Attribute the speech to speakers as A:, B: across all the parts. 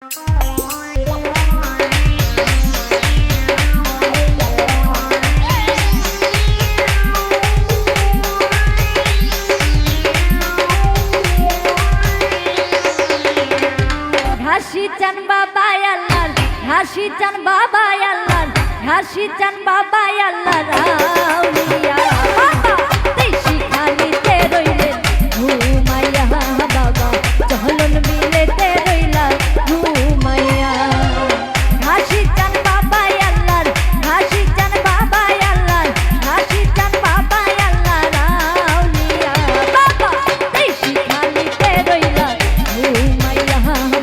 A: ঘাসি চান বাবা আল্লাহর, ঘাসি চান বাবা আল্লাহর, ঘাসি চান বাবা আল্লাহর আউলিয়া বাবা দেশি খালিতে রইলেন ঘুমাইয়া বাবা চহলন মিলেতে রইলা ঘুমাইয়া। ঘাসি চান বাবা আল্লাহর, ঘাসি চান বাবা আল্লাহর, ঘাসি চান বাবা আল্লাহর আউলিয়া বাবা দেশি খালিতে রইলা ঘুমাইয়া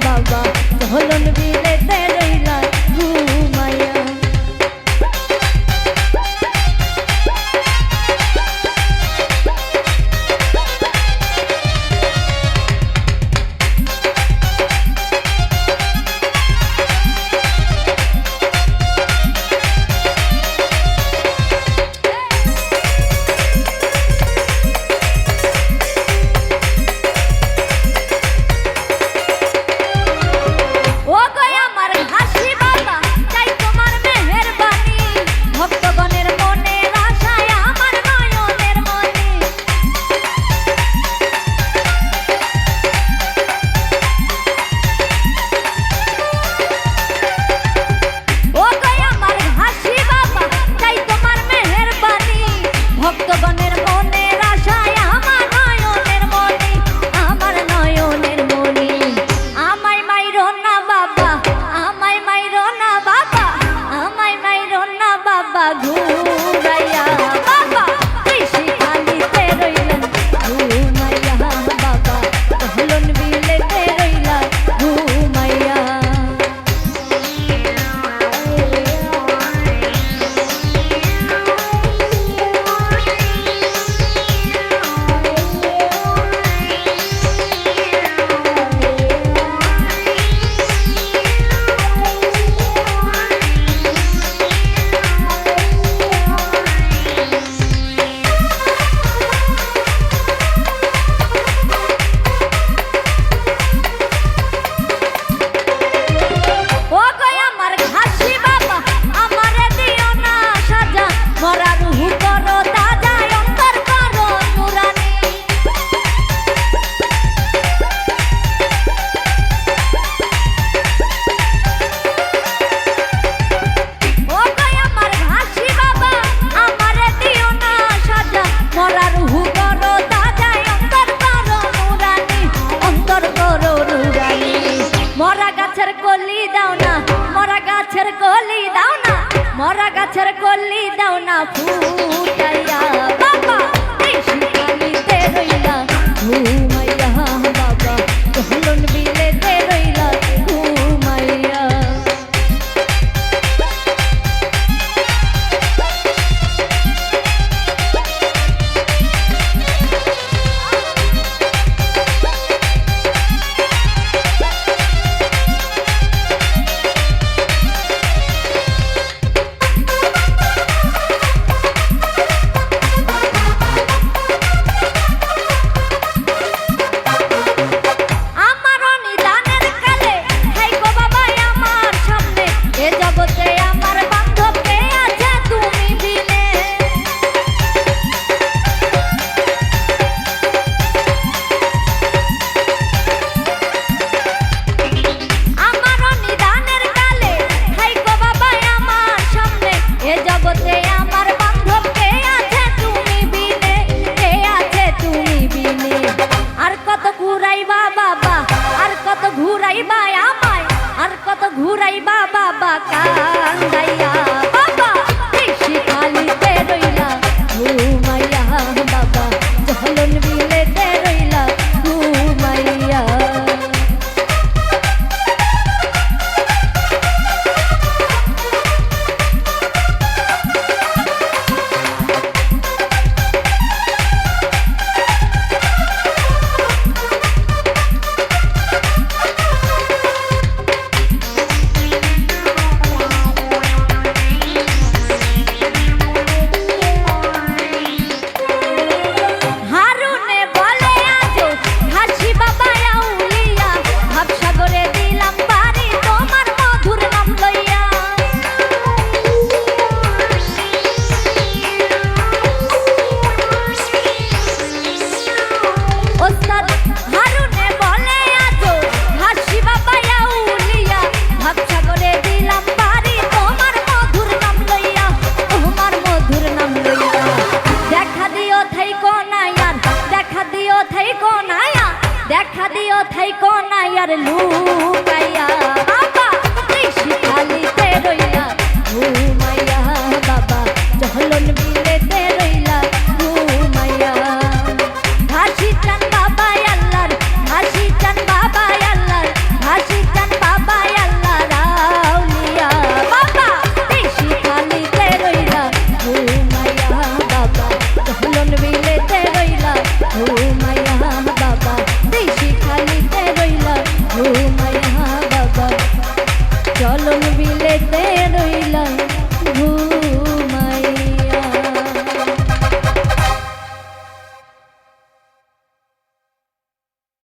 A: বাবা চহলন মিলেতে রইলা ঘুমাইয়া। মরা গাছের কলি দাও না ফুটাইয়া বাবা দেশি খালিতে রইলা ঘুমাইয়া বাবা চহলন বিলেতে রইলা ঘুমাইয়া। ঘুরাইবা আমায় আর কত ঘুরাইবা বাবা কান্দাই